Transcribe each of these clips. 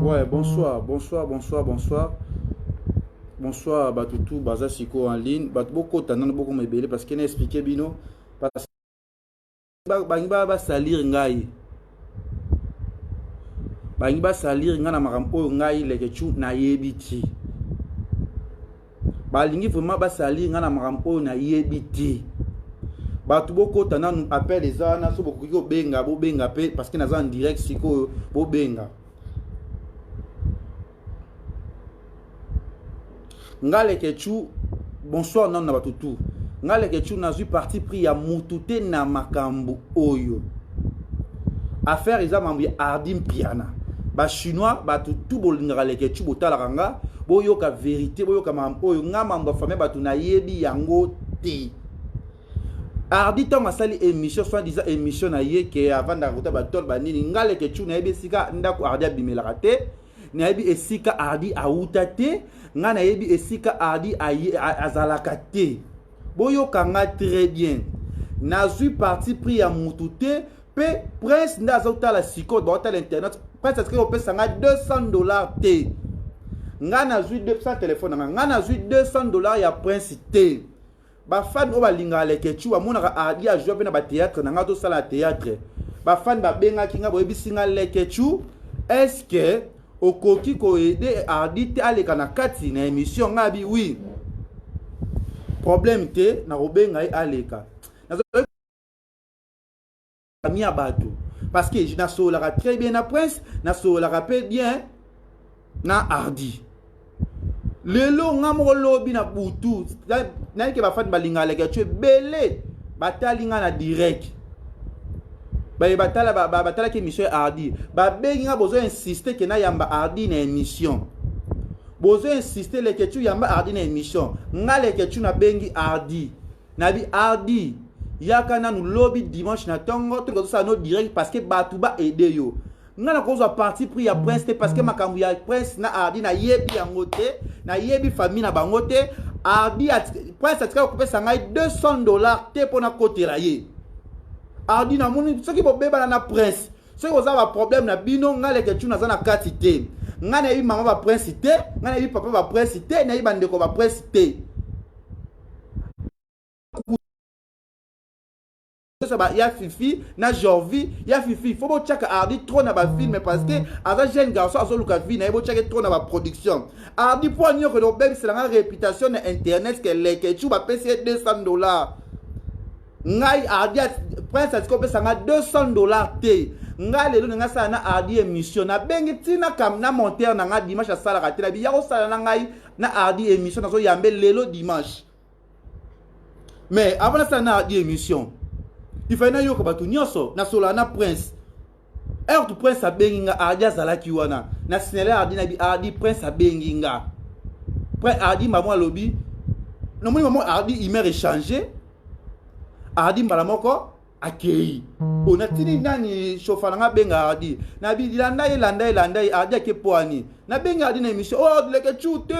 Ouais, bonsoir, bonsoir, bonsoir, bonsoir. Bonsoir, Batoutou, Baza Siko en ligne. Beaucoup de beaucoup me parce qu'il a expliqué bino. Parce que Bangiba salir ngai. Bangiba salir ngana makampo ngai lekechu na yebiti. Balingi vraiment ba salir ngana makampo na yebiti. Batu beaucoup de appel les ana so beaucoup ko benga bo benga pe parce que naza en direct Siko bo benga. Ngale kechu bonsoir non na batutu ngale kechu na zui parti pris ya mutute na makambu oyo affaire isa mambi ardim piana ba chinois batutu bolinga le kechu botala kanga boyo ka vérité boyo ka mambo oyo nga mambo famille batu na yebi yango te ardi to masali émission soit disant émission na ye ke avant d'arrêter batol banini ngale kechu na yebi sika ndako ardi abimela te na yebi esika ardi auta te nga na yebi esika ardi azalaka te boyo kanga très bien nazui parti pris ya mutute pe prince ndazota la siko bota l'internet prince est-ce que opesa nga $200 te nga nazui 200 téléphone nga nazui $200 ya prince te ba fan o balinga lekechu amonaka ardi a jouer na ba théâtre na nga to sala théâtre ba fan ba benga kinga boyebi singa lekechu est-ce que okoki ko aider ardi te aleka na kati na émission ngabi oui problème te na robenga aleka nazo ami abatu parce que je na sola très bien na prince na sola rappelle bien na ardi lelo ngamo lobi na butu na ke ba fat balinga leka tu belé batalinga na direct batala ki émission ardi bengi nga bozo insister ke na yamba ardi na émission bozo insister le ketu yamba ardi na émission nga le ketu na bengi ardi na bi ardi yaka na nu lobby dimanche na tongo tout ça no direct parce que batuba aider yo nga na kozo parti pris ya prince te parce que makambu ya prince na ardi na yebi yango te na yebi famille na bango te ardi prince atika ko pesa ngai $200 te pona kotela ye ardi na moni soki bobeba na prince soki oza ba problème na bino ngale ke tuna za na kati te ngana yi mama ba prince te ngana yi papa ba prince te na yi bandeko ba prince te ya fifi na jorvi ya fifi faut bo chaka ardi trop na ba film parce que aza jeune garçon azo luka vie na yi bo chaka trop na ba production ardi pour nyo que do bebe c'est la réputation na internet que les que tu ba payer $200 ngai ardi prince atiko pesa nga $200 te ngai lelo nga sala na ardi émission na bengi tina kam na monteur na nga dimanche sala ka tela bi ya ko sala na ngai na ardi émission na so yambe lelo dimanche mais avant ça na ardi émission il faut na yo ko batu nyoso na sola na prince tu prince abengi nga ardi azala ki wana na sinele ardi na bi ardi prince abengi nga prince ardi maman lobi no moni maman ardi il m'a échangé ardi mbala moko akei ona tini nani chauffeur nga benga ardi na bi landa ardi akepoani na benga ardi na émission leke chute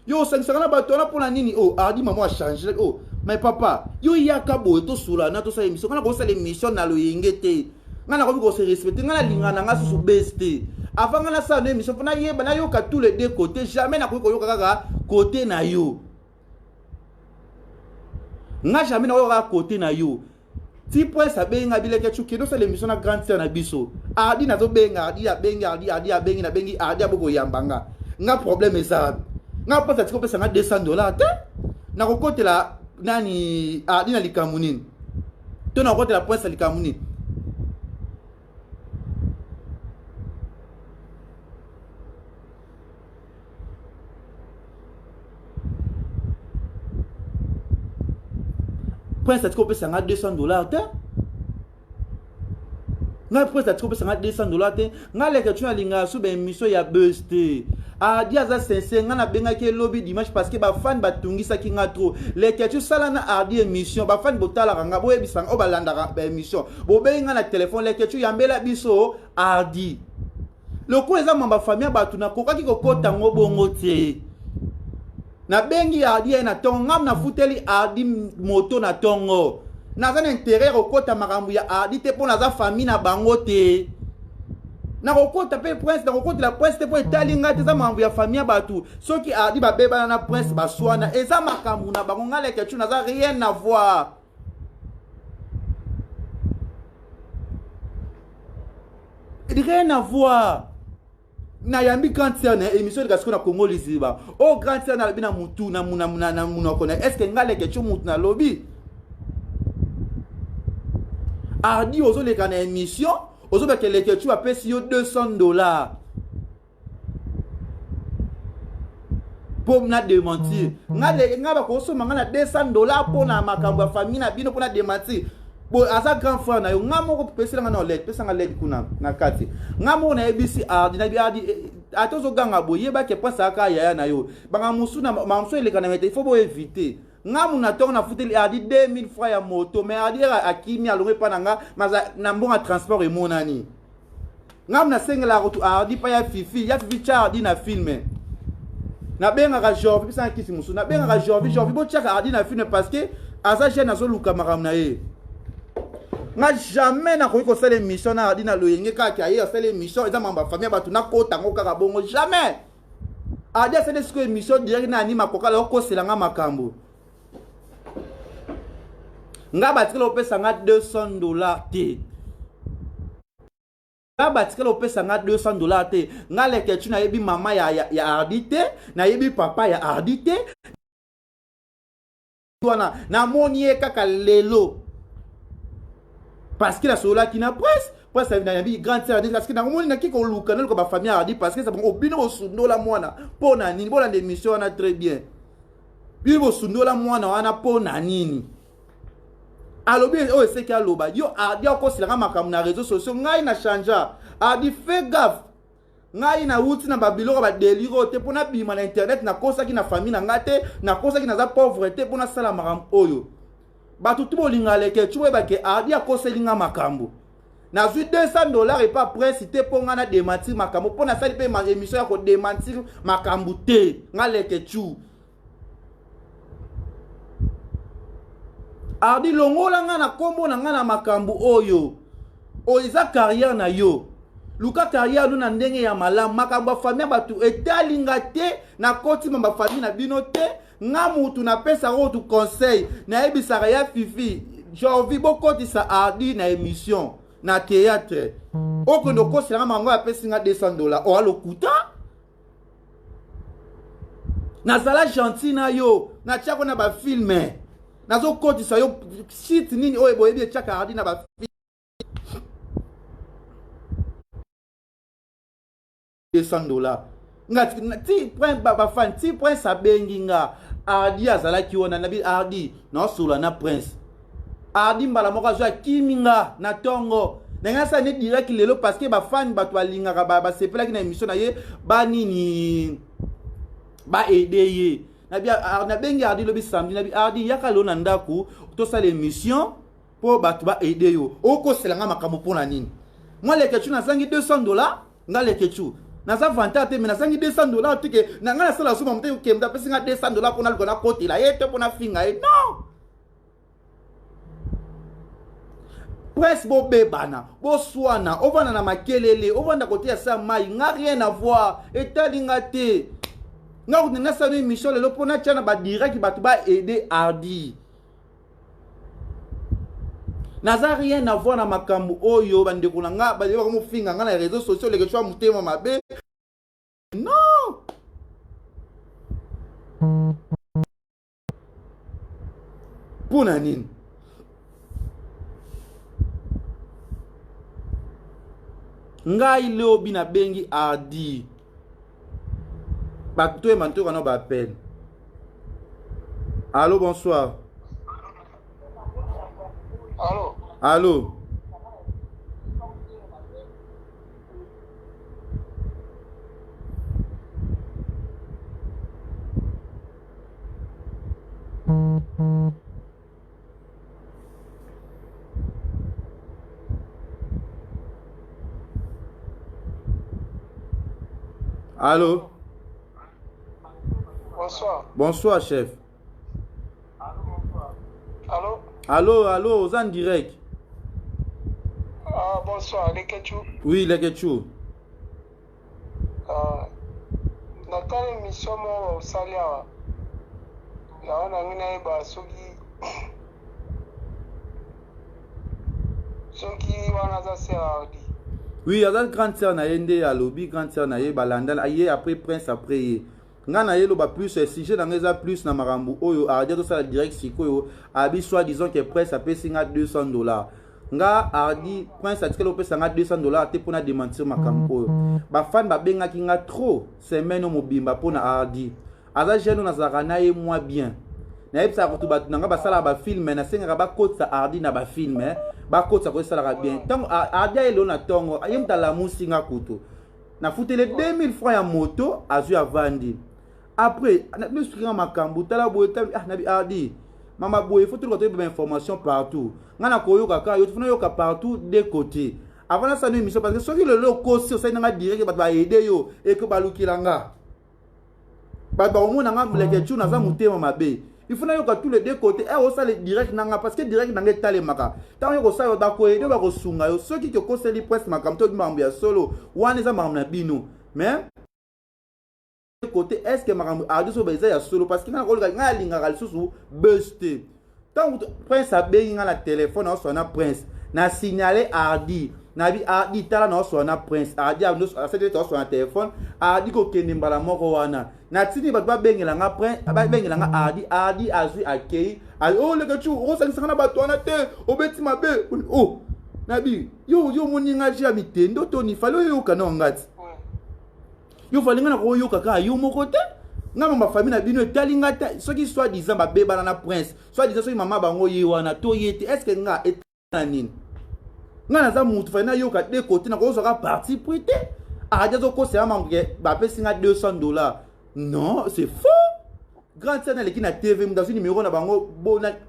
yo sangsana batona pona nini ardi maman a changé mais papa yo yaka boy to sula na to sa émission kana ko sa émission na lo yengete ngana ko ko se respecter ngana lingana nga susu beste avant ngana sa émission fona yeba na yo ka tous les deux côtés jamais na ko yo kaka côté na yo nga jamais na yo ka côté na yo ti prince abenga bileke chuki do sa l'émission na grande sœur na biso ardi na zo benga ardi abengi na bengi ardi aboko yambanga nga problème ça nga pasa tiko pesa nga $200 te na kokotela nani ardi na likamunini to na kokotela prince likamunini prince atiko pesa nga $200 te nga prince atiko pesa nga $200 te nga leke tu na linga su be émission ya buzz te ardi aza sincère nga na benga ke lobby dimanche parce que ba fan batungisa ki nga trop leke tu sala na ardi émission ba fan botala nga bo ebisanga o balanda ba émission bo benga na téléphone leke tu yambela biso ardi loko eza mamba famille batu na kokaki kokota ngo bongo te na bengi ardi na tongo ngam na futeli ardi moto na tongo naza na intérêt kokota makambu ya ardi te pona za famille na bango te na kokota pe prince na kokota la prince te po etalinga te za mambo ya famille batu soki ardi ba beba na prince baswana eza makambu na bango ngale ke tu na za rien à voir. Rien à voir. Na yambi grand sœur na émission de Gasco na Congo liziba. Oh grand sœur na bina mutu na muna kona. Est-ce que ngale ke tu mutu na lobby? Ardi ozo le kana émission, ozo ba ke le ke tu apesi yo $200. Pour na démentir. Ngaba ko so mangana $200 pour na makambo famille na bino pour na démentir. Bon, asa grand frère na yo ngamo ko pesa nga na let pesa nga let kuna na kati ngamo na ebisi ardi na bi ardi atozo ganga boye ba ke pesa aka ya na yo banga musu na mamso ele kana mete il faut bo éviter ngamo na tonga na futeli ardi 2000 francs ya moto mais ardi akimi alonge pa nanga maza na mbonga transport e monani ngamo na sengela rotu ardi pa ya fifi cha ardi na filme na benga ka jovi pesa kisi musu na benga ka jovi bo chaka ardi na filme parce que asa jeune azo luka makam na ye. Nga jamais na koyi ko sele émission na adi na loyenge kaka ye sele émission eza mamba famille batu na kota ngo kaka bongo jamais adi sele siko émission direct na anima koka la ko selanga makambo nga batikela opesa nga $200 te nga batikela opesa nga $200 te nga leke tu na yebi mama ya ardi te na yebi papa ya ardi te wana na moni ye kaka lelo parce que la sola qui n'a presse ça vient bien grande sœur parce que na moni na ki ko lukana ko ba famille ardi parce que ça bon obino osundo la mwana pona nini bola d'émission na très bien bino osundo la mwana wana pona nini alobi o c'est que aloba yo ardi ko sila makambo na réseaux sociaux ngai na changea ardi fait gaffe ngai na wuti na babiloko ba délire te pona bima na internet na kosa ki na famille na ngate na kosa ki na za pauvreté pona sala makambo oyo batu tubo lingaleke tuwe bake ardi akoselinga makambo na zui $200 et pas presse te ponga na démentir makambo pona sali pe ma émission ya ko démentir makambo te ngaleke tu ardi longola nga na kombo na nga na makambo oyo o iza carrière na yo luka carrière no na ndenge ya malamu makambo famille batu etalinga te na koti mamba famille na bino te nga mutu na pesa ro tu conseil na ebisaka ya fifi jovi bokoti sa ardi na émission na théâtre okondo kosela mango ya pesi nga $200 o alokuta na sala gentil na yo na tiako na ba filme nazo koti sa yo shit nini o eboyebi tiaka ardi na ba $200 ngati ti point ba fan ti point sa bengi nga ardi azala ki wona nabi ardi na sula na prince ardi mbala moko zo kiminga na tongo nenga sa ne direct lelo parce que ba fan ba to alinga ba sepela ki na émission na ye ba nini ba aider ye na bengi ardi lobi samedi nabi ardi yakalo na ndaku to sala émission po ba to ba aider yo oko selanga makambo pona nini moi le ketu na sangi $200 nga le ketu na sa vanta te na sangi $200 tike na nga na sala suma mte kemda pesi nga $200 pona lukona koti la ye te pona finga e non presse bo bebana bo swana ovana na makelele ovanda kote ya sa mai nga rien à voir etalinga te nga na sa ni Michel le pona tchana ba direct batu ba aider ardi naza rien à voir na makambo oyo bandeko na nga ba mo finga nga na réseaux sociaux les gens mutema mabe non pona nini ngai leo bina bengi ardi bakto e manto kana ba appel. Allô, bonsoir. Allô. Allô. Allô. Bonsoir. Bonsoir, chef. Allô. Allô, allô, aux en direct. Ah, bonsoir, les Ketchou. Oui, les Ketchou. tala émission mo osali awa naona ngi nayeba soki wana aza sœur Hardy. Oui, aza grande sœur na ye nde alobi grande sœur na ye balanda ye après prince après ye nga na ye loba plus sujet na nga eza plus na makambo oyo Hardy azosala direct sikoyo abi soit disons que prince apesi nga $200 nga Hardy prince atikeli opesa nga $200 te mpona démentir makambo oyo bafani babengaki nga trop semaine o mobimba mpona Hardy aza jeune nazalaka na ye mwa bien nayebisaka kutu bato nanga basalaka bafilme nasengaka bakotisa Hardy na bafilme bakotisa kosalaka bien ntango Hardy ayelelo na ntongo ye mutu alamusi nga kutu nafutele 2000 francs ya moto azwi avandi après naexplika makambo tala boye nabi Hardy mama boye faut toujours trouver information partout nga na koyoka ka yo tufuna yoka partout des côtés avant na sano émission parce que soki lelo kosi osali nanga direct bato baede yo eke balukila nga bato bakomona nga muleke tu naza motema mabe il faut nayoka tous les deux côtés osala direct nanga parce que direct nanga etalemaka ntango yo kosala bakoede bakosunga yo soki okoseli presse makambo to makambo ya solo wana eza makambo na bino mais côté est-ce que makambo Hardy so beza ya solo parce que nga nakoleka nga alingaka lisusu beste ntango prince abengi nga na telefone aoswana prince na signale Hardy nabi Hardy tala na oswana prince Hardy asetete oswana telefone Hardy kokende mbala moko wana natini bato babengela nga prince babengela nga Hardy azwi akei leka chu okosangisaka na bato wana te obeti mabe nabi yo moninga ji ya mitendo toni fali oyoyoka na ngati yo fali nga na koyoka kaka yo moko te nga mama famille na bino etali nga te soki soit disant babebana na prince soit disant soki mama bango ye wana to ye te est ce que nga etana nini nga naza mutu fali nayoka de côté na kozwaka parti pris te Hardy azokosela mango bapesi nga $200 non c'est faux grande sœur naleki na tv mutu azwi numéro na bango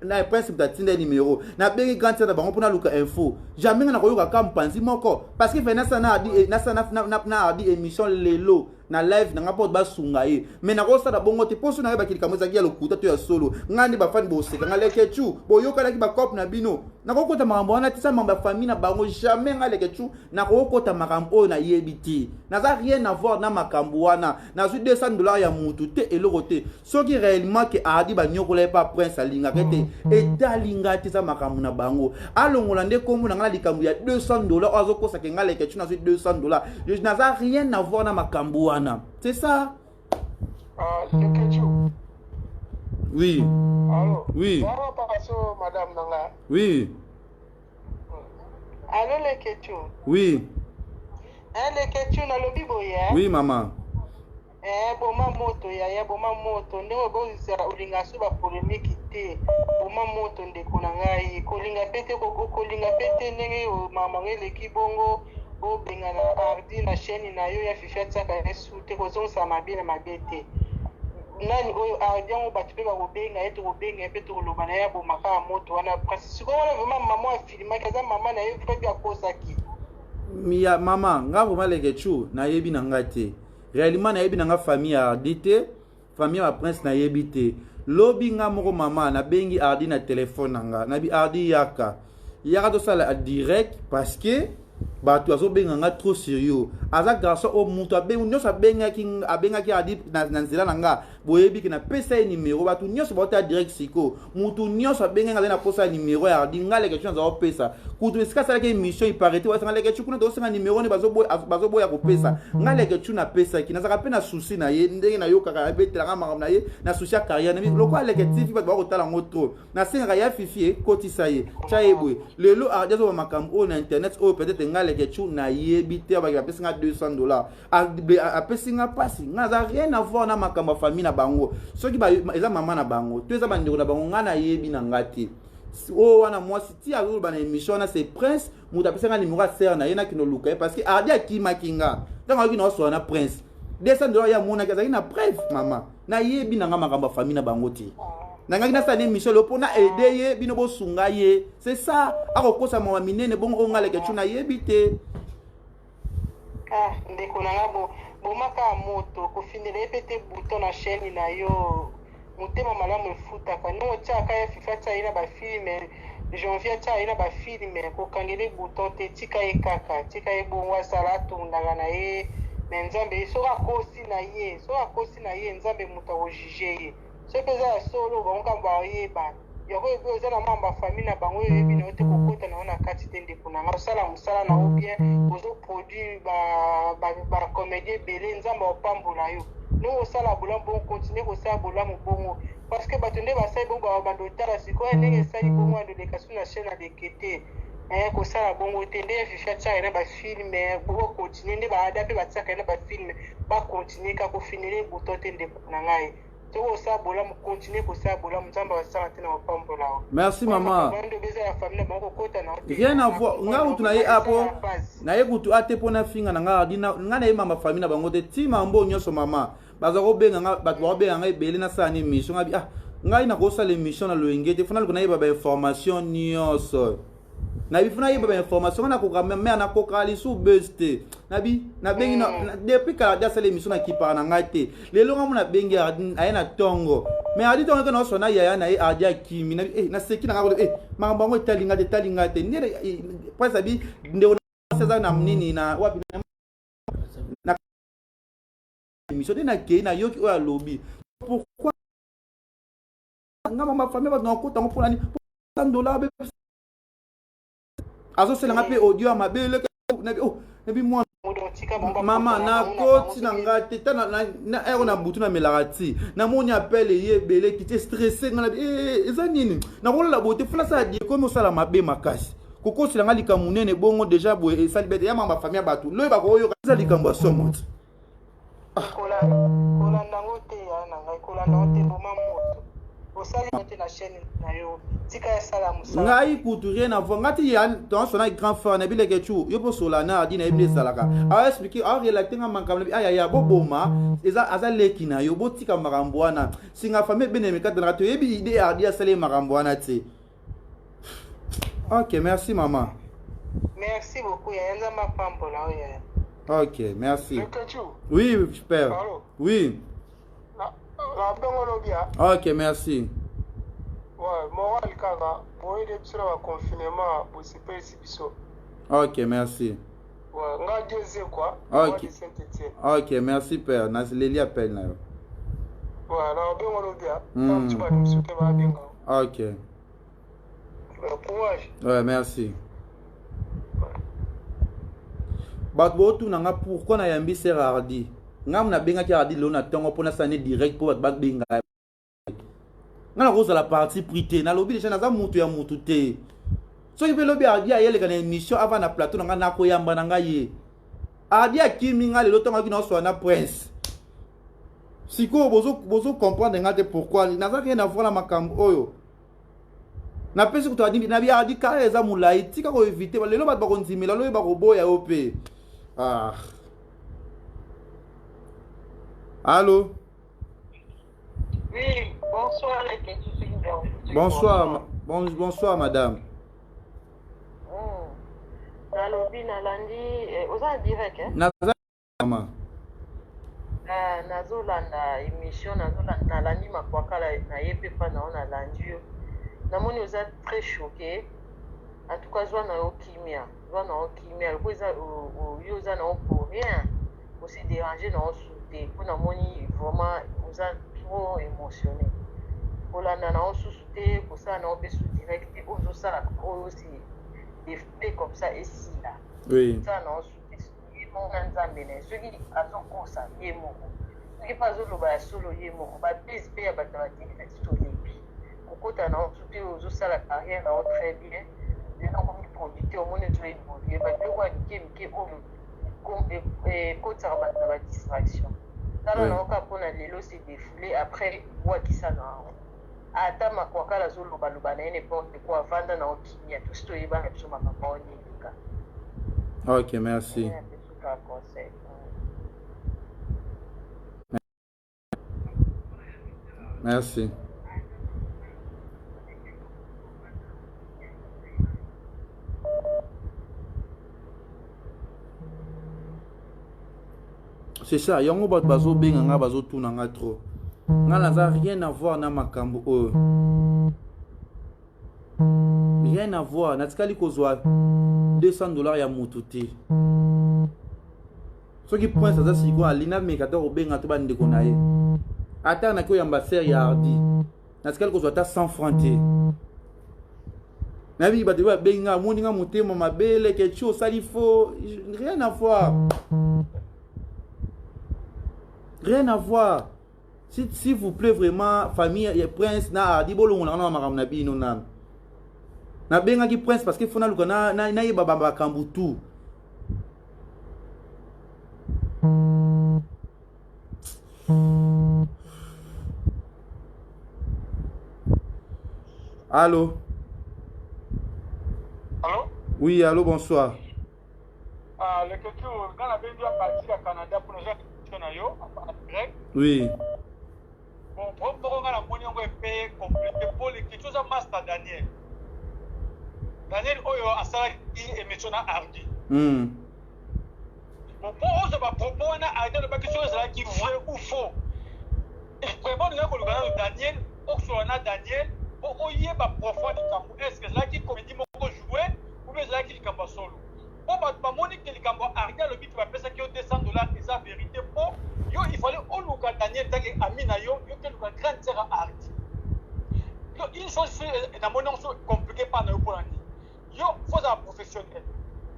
na prince mutu atinda numéro nabengi grande sœur na bango mpona luka info jamais nga na koyoka ka mpanzi moko parce que fali na Hardy émission lelo na live nanga po basunga ye mais nakosala bongo te poso na ye bakili kamwe ezaki ya lokuta to ya solo nga nde bafani boseka nga leke chu boyokalaki bakope na bino nakokota makambo wana tisa mambo ya famille na bango jamais nga leke chu nakokota makambo oyo nayebi te naza rien à voir na makambo wana nazwi $200 ya mutu te eloko te soki réellement ke Hardy banyokola ye pa prince alingaka te etalinga te eza makambo na bango alongola nde kombo na nga na likambo ya $200 azokosaka nga leke chu nazwi $200 naza rien à voir na makambo wana. C'est ça? Oui. Allô? Oui. Madame Nanga. Oui. Allô, les Ketchou? Oui. Les Ketchou, na lobi boye? Oui, maman. Boma moto ya boma moto nde oboza olinga so ba polémique te boma moto ndeko na ngai kolinga pete kolinga pete ndenge mama ngeleki bongo obengana Hardy na chaîne na yo ya fifa tsaka esute kozonsa mabe na mabe te nani oyo Hardy ngo bato pe bakobenga ete kobenga pe to koloba na ya bomaka ya moto wana parce siko wana vraiment mama afilima kaza mama na yo pe bia kosaki miya mama nga vraiment leke chu na yebi na nga te réellement na yebi na nga famille ya Hardy te famille ya prince na yebi te lobi nga moko mama na bengi Hardy na telefone na nga nabi Hardy yaka tosala direct parce que bato azobenga nga trop sérieux aza garçon o mutu abengi nyonso abengaki Hardy na nzela na nga boyebi ke na pesa ye numéro bato nyonso baota direct siko mutu nyonso abengi nga na posa ya numéro ya Hardy nga leke chance azo pesa kutu esika salaki émission iparete wasanga leke chukuna tosenga numéro ne bazoboya kopesa nga leke chuna pesa ki nazaka pe na souci na ye ndenge na yokaka abetelanga makambo na ye na souci ya carrière na loko aleke TV bato bakotala ngo trop nasengaka ya fifi ekotisa ye tya ye boye lelo Hardy azoba makambo oyo na internet oyo peut-être nga leke chu na yebi te abaki apesi nga $200 apesi nga pasi nga za rien à voir na makambo famille na bango soki eza mama na bango to eza bandeko na bango nga na yebi na nga te wana mwasi ti azoloba na émission wana c'est prince moto apesi nga numéro ya sere na ye na kino luka ye parce que Hardy akimaki nga ntango ayoki na oswana prince $200 ya monaki azalaki na preuve mama na yebi na nga makambo ya famille na bango te nangaki nasala émission lo mpona aide ye bino bosunga ye c'est ça akokosa mawa minene bongo onga leke chu na yebi te ndeko nanga bomaka ya moto kofindela ye pe te bouton na chaîne na yo motema malamu efutaka nongo tiaka ye fifa tia ye na bafilme janvier tia ye na bafilme kokangela bouton te tika ye kaka tika ye bongo asala atongaka na ye mais nzambe soki akosi na ye nzambe moto akojuge ye soki eza ya solo bango kamba bayeba yango eza na mamba bafamille na bango oyebi na yo te kokota na yo na kati te ndeko na nga osala mosala na yo bien ozoproduire bacomédie ebele nzambe opambola yo ndenge osala bolamu bongo continue kosala bolamu bongo parce que bato nde basali bongo bando otala sikoyo ndenge esali bongo andoleka so na chaîne adeke te kosala bongo te nde fifa tiaka na bafilme bokocontinue nde baada mpe batiaka na bafilme bacontinue kaka kofinele buto te ndeko na ngai soki osala bolamu continue kosala bolamu nzambe basala te na kopambola yo. Merci maman. Bando beza ya famille bango kokota na rien à voir nga kutu na ye apo na ye kutu ate pona finga na nga dina nga na ye mama famille na bango te ti mambo nyonso mama baza ko benga nga bato ba benga nga ebele na sala ni mission nga bi ngai na kosala émission na loenge te fona ko na ye ba information nyonso na bifuna yeba ba information na koka me na kokali su beste na bengi na depuis kala dia sala émission na kipa na ngate lelo ngamu na bengi ayena tongo mais adi tongo to no sona yaya na adia kimi na na seki na ngako mambo ngo talinga te ndere pesa bi ndeo na seza na mnini na wapi na émission na ke na yoki o lobby pourquoi ngama ma famille ba na ko tango pour nani $100 azo sela ngape audio ya mabele nabi mwa mama na koti na ngate ta na ero na butu na melagati na moni appelle ye bele ki te stressé ngala eza nini na kola la bote funa sa di comme osala mabe makasi koko sela ngali ka munene bongo déjà boye esali bete ya mama famille batu lo ba ko yo ka likambo ya somot kola ndango te ya na ngai kola ndango te boma moto osali te na chaîne na yo tika ya sala musala ngai kutu rien à voir ngati ya dans son grand frère na bile kechu yo po solana adi na ibile salaka a expliquer a relater nga makambo aya ya boboma eza azaleki na yo botika makambo wana singa famille beneme kadra to yebi ide adi asale makambo wana te. OK, merci maman. Merci beaucoup ya nza mapambola oya. OK, merci. Kechu. Oui, père. Oui. La bengo bien. OK, merci. Ouais, moi kaka boye de tsura wa confinement bo sipeli sibiso. OK, merci. Ouais, nga diese quoi. OK. OK, merci père. Na leli appel na yo. Ouais, la bengo bien. Comme tu vas nous souhaiter ba bengo. OK. Courage. Ouais, merci. Bat botu nanga pourquoi na yambi ser hardi. Ngam na benga ki hardi lo na tongo pona sane direct pour bat benga. Ngana koza la partie prité na lobi déjà na za mutu ya mutu te. So il peut lobi hardi ayele kana émission avant na plateau nanga na ko yamba nanga ye. Hardi akimi nga le tongo ki no so na prince. Siko bozo comprendre ngate pourquoi na za rien à voir la makambo oyo. Na pesi kuto adi na bia adi kare eza mulai tika ko éviter lelo bat ba ko nzimela lo ba ko boya ope. Ah. Allô? Oui, bonsoir les Bonsoir, bonsoir madame. Nalobi nalandi oza direct Naza mama. Nazolanda émission nalandi makwakala na yepe pa na ona landi yo. Namoni oza très choqué. En tout cas, zwa na yo kimia. Yo oza na yo pour rien. Aussi dérangé na yo souté. Pour namoni vraiment oza trop émotionné. Kolanda na yo souté, pour ça na yo pe sous direct. Ozo sala aussi des faits comme ça ici là. Oui. Ça na yo souté. On a nzambe na ceux qui azoko sa yemoko. Ceux qui pas zoloba solo yemoko. Ba PSP ya batawati to lebi. Kota na souté aux sala carrière na très bien. Les gens comme producteur mon étude évoluer ba de quoi qui kota ba distraction. Tala na ka pona lelo c'est défoulé après quoi qui ça na. Ata makwakala zolo baluba na n'importe quoi vanda na okimia tout ce qui va sur ma maman ni. OK, merci. Merci. C'est ça, yango bat bazo benga nga bazo tuna nga trop. Nga naza rien à voir na makambo oyo. Rien à voir, natikali kozwa $200 ya mutu te. Ce qui point ça c'est quoi Lina Mekata Obenga to bande ko na ye. Ata na ko yamba ser ya Hardy. Na ce ko soit 100 francs te. Na bi ba te ba benga moninga motema mabele quelque chose ça il faut rien à voir. Rien à voir. S'il vous plaît vraiment famille et prince na Hardy bolo na maram na bino na. Na benga ki prince parce que fona luka na yeba bamba kambutu. Allô? Allô? Oui, allô, bonsoir. Ah, le question, quand la BND a parti au Canada pour nous faire en direct. Oui. Bon, pour la monnaie, on va payer complété pour les questions à Master Daniel. Daniel, Oyo, a ça qui est maintenant Hardy. Bon, pour eux, on va proposer à Hardy, la question est qui vrai ou faux. Et vraiment, nous avons le Daniel, pour que soit Daniel, pour qu'il y ait profond du camp. Est-ce que c'est là qui comédie mon jouer ou bien c'est là qui est camp solo? Pour ma monique, le camp Hardy, le but, tu vas payer ça qui est $200, et ça vérité pour. Il fallait au Luka Daniel, Amina, il y a une grande terre à Hardy. Une chose, la monnaie compliquée par nous pour l'année. Yo, faut un professionnel.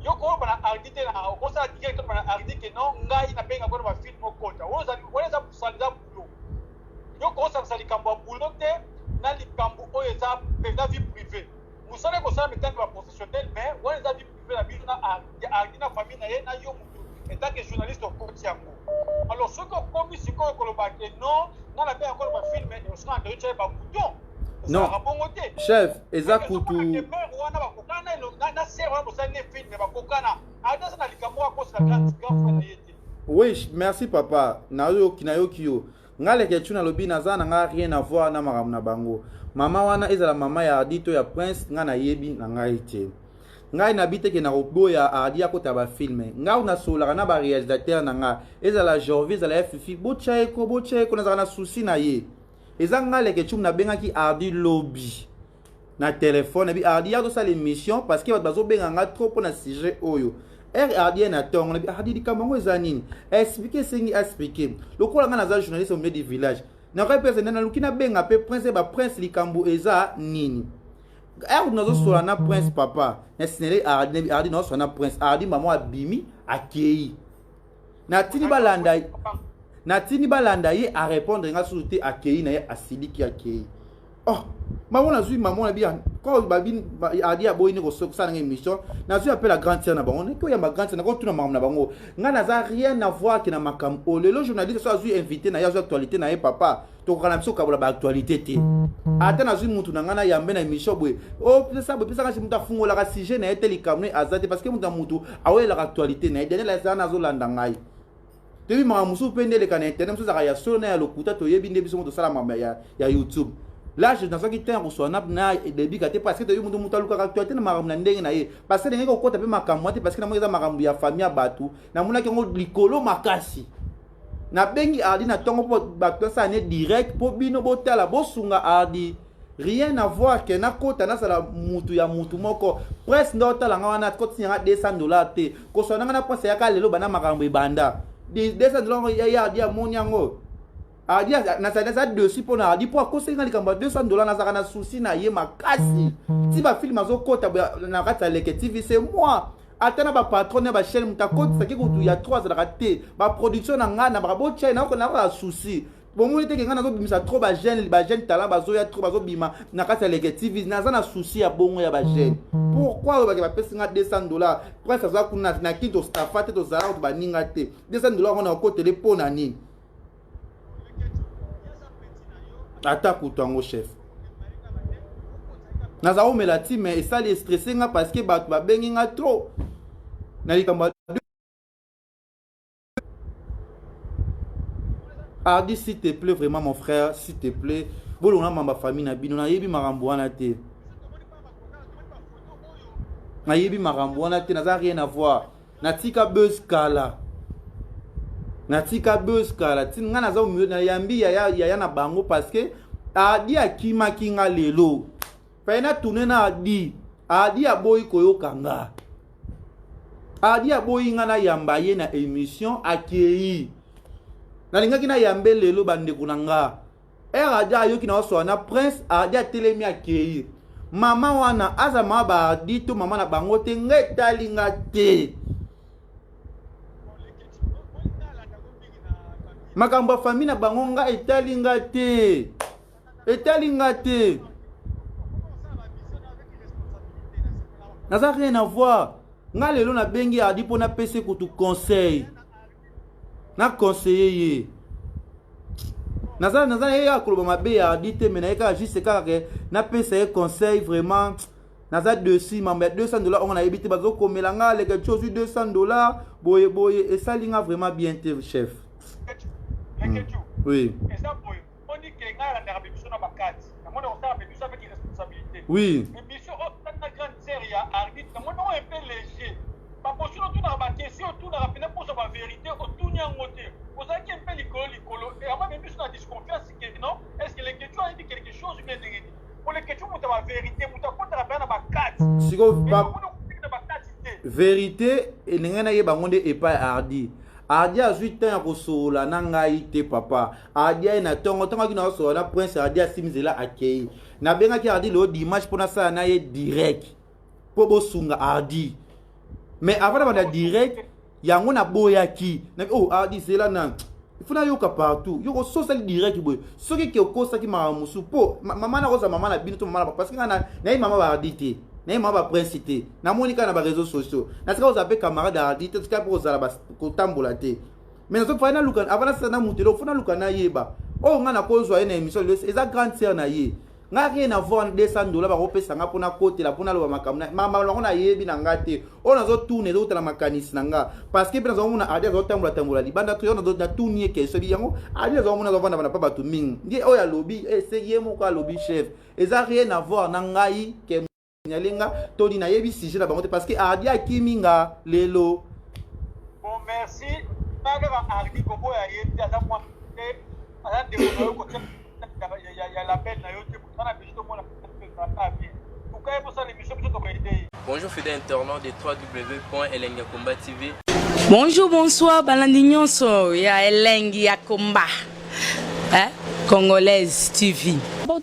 Yo, quand on a Hardy, on s'est dit que on a Hardy que non, ngai na benga kwa ba film okota. On za kusalida boulot. Yo, quand ça sali kamba boulot te, na li kambu oyo za penda vie privée. Musale ko sa mettre ba professionnel, mais on za vie privée la biso na Hardy na famille na ye na yo mutu. Et tant que journaliste au côté yango. Alors ce que comme si ko ko ba que non, na la benga ko ba film et on sera en train de ba bouton. Non, chef, Ezakutu. Oui, merci papa. Nayo kinayo kiyo. Ngale ke tuna lobi nazana nga rien à voir na maram na bango. Mama wana ezala mama ya Hardy to ya prince nga na yebi na ngai te. Ngai na bite ke na robo ya Hardy akota ba filme. Nga una sola na ba réalisateur na nga. Ezala Jorvis ezala FFI. Bochaeko nazana na souci na ye. Ezanga leke chum na benga ki Hardy lobby na téléphone bi Hardy ya do sa l'émission parce que bazo benga nga trop pour na sujet oyo Hardy na tongo bi Hardy dikamango ezanini expliquer lokola nga na za journaliste au milieu du village na representer na lukina benga pe prince ba prince likambo eza nini nazo sola na prince papa na sinele Hardy no sola na prince Hardy maman abimi akei na tini balanda Natini balanda ye a répondre nga souté akei na ye asili ki akei. Oh, maman na zui maman na bien. Quand babin Hardy a boyine ko ça na émission, na zui appelle la grande sœur na bango. Ne ko ya ma grande sœur na ko tuna maman na bango. Nga na za rien à voir que na makam. O lelo journaliste so zui invité na ya zo actualité na ye papa. To kana biso ka ba actualité te. Ata na zui mutu na nga na yambe na émission boy. Oh, ça boy pesa ka muta fungola ka sujet na ye telikamne azate parce que mutu awe la actualité na ye dernier la za na zo landa ngai. Depuis ma musu pende le canal internet musu zaka ya sona ya lokuta to yebi ndebiso mo to sala mamba ya YouTube. Là je dans ça qui tient reçoit na débit kate parce que to yumu mutu luka actualité na marambu na ndenge na ye parce que ndenge ko kota pe makamwa te parce que na mo eza marambu ya famille batu na muna ke ngo likolo makasi. Na bengi Hardy na tongo po batu ça ne direct po bino botala bosunga Hardy. Rien à voir que na kota na sala mutu ya mutu moko presse ndota la ngana koti nga $200 te ko sona na presse ya kalelo bana makambu ibanda. $200 ya Hardy amoni yango Hardy na ça dessus pour na Hardy pour cause nga likamba $200 na zaka na souci na ye makasi ti ba film azo kota na kata leke TV c'est moi atana ba patron na ba chaîne mutakoti saki ko ya 3 za raté ba production na nga na ba bo chaîne na ko na ba souci bon moi était nga na zo bimisa trop ba jeune talent bazo ya trop bazo bima na kata leke TV na za na souci ya bongo ya ba jeune pourquoi ba pesa nga $200 presque ça kuna na kinto stafate to zara to ba ninga te $200 on a ko téléphone na nini ata kutango chef naza o melati mais ça les stressé nga parce que ba bengi nga trop na likamba Hardy s'il te plaît vraiment mon frère s'il te plaît bolona mamba famille na bino na yebi marambo wana te na yebi marambo wana te naza rien à voir natika buzz kala tin nga naza mieux na yambi ya na bango parce que Hardy akima kinga lelo pa na tourner na Hardy aboyi koyoka nga Ardi aboyinga na yambaye na émission akei. Na lingaki na yambe lelo bande kunanga. Ardi ayoki na oso na prince Ardi atelemi akei. Mama wana aza maba Ardi to mama na bango te ngetalinga te. Makambo famille na bango nga etalinga te. Etalinga te. Naza rien à voir. Nga lelo na bengi Ardi pona pese kutu conseil. Na conseiller. Naza ya koloba mabe Ardi te mena eka juste kaka na pese conseil vraiment. Naza dessus mamba $200 on a ebité bazo komela nga le quelque chose $200 boye et ça linga vraiment bien te chef. Oui. Oui. Vérité et n'engana yeba ngonde epa Ardi. Ardi a 8 ans kosola nanga ite papa. Ardi na tongo ki na so na prince Ardi simizela akei. Na benga ki Ardi le dimanche pona sa na ye direct. Po bosunga Ardi. Mais avant de direct, yango na boyaki. Na oh Ardi c'est là na. Il faut na yoka partout. Yoko social direct boy. Soki ki okosa ki maramusu po mama na roza mama na binoto mama parce que na mama ba Ardi te. Na mama principité na monika na ba réseaux sociaux na sika ozape camarade Ardi te sika pour ozala ba kotambola te mais na so fa na luka avant na sana mutelo fona luka na yeba o nga na kozwa ena émission le eza grande sœur na ye nga rien à voir $200 ba kopesa nga pona côté la pona lo makamna mama lo na yebi na ngate o na zo tourner zo tala makanisi na nga parce que bien zo mona Ardi zo tambola libanda to yo na zo na tourner ke so biyango Ardi zo mona zo vanda bana pa batu mingi ndi o ya lobby c'est yemo ka lobby chef eza rien à voir na ngai ke Nyalenga toni na yebi sujet na bango parce que Ardi akiminga lelo. Bon merci. Naga Ardi kobo ya yeti aza moi ala de ko ya la peine na yote pour na biso mona na bien. Pourquoi pour ça l'émission plutôt comme idée. Bonjour fidèles internautes de www.elengiakomba TV. Bonjour bonsoir balandi nyonso ya Elengi ya Komba. Congolaise TV.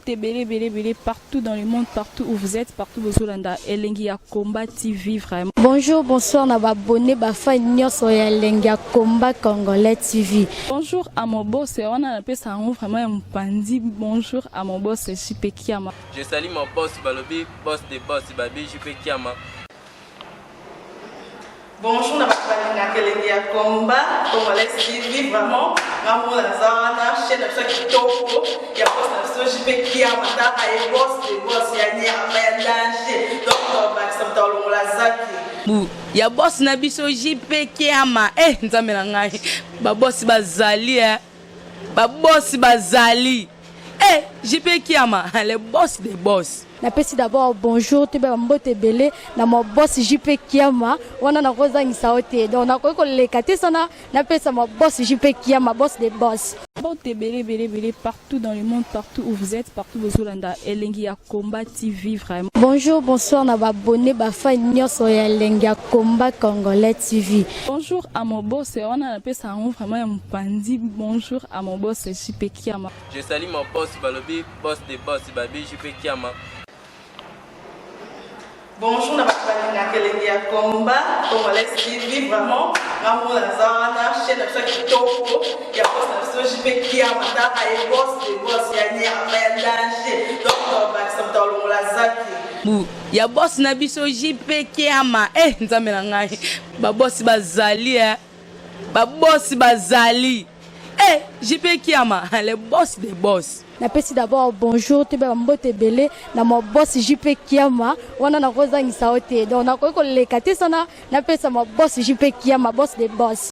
Belé partout dans le monde, partout où vous êtes, partout où vous êtes, Elengi ya Komba TV vraiment. Bonjour, bonsoir, na abonné ba fan nyonso ya Elengi ya Komba Congolais TV. Bonjour à mon boss, on a appelé ça vraiment un pandi. Bonjour à mon boss, JP Kiama. Je salue mon boss Balobi, boss des boss Babi, JP Kiama. Bonjour na Elengi ya Komba Congolais TV vraiment. Ngamo na zana chaîne ça kitoko ya boss na JP Kiama ta ay boss des boss ya ni ya danger. Donc ba samta longola zaki. Ya boss na biso JP Kiama nzambe na ngai ba boss bazali ba boss bazali JP Kiama le boss des boss. Napesi d'abord bonjour te ba mbote belé na mo boss JP Kiama wana na kozangisa ote donc na ko lekate sana napesa mo boss JP Kiama boss des boss. Belé partout dans le monde, partout où vous êtes, partout où vous êtes, Elengi ya Komba TV vraiment. Bonjour, bonsoir, na abonné ba fan nyonso ya Elengi ya Komba Congolais TV. Bonjour à mon boss, on a appelé ça vraiment un pandi. Bonjour à mon boss JP Kiama. Je salue mon boss Balobi, boss des boss Babi, JP Kiama. Bonjour na Elengi ya Komba Congolais TV vraiment. Ngamo na zana chaîne ça kitoko ya boss na JP Kiama ta ay boss des boss ya ni ya danger. Donc ba samta longola zaki. Ya boss na biso JP Kiama nzambe na ngai ba boss bazali ba boss bazali JP Kiama le boss des boss. Napesi d'abord bonjour te ba mbote belé na mo boss JP Kiama wana na kozangisa ote donc na ko lekate sana napesa mo boss JP Kiama boss des boss.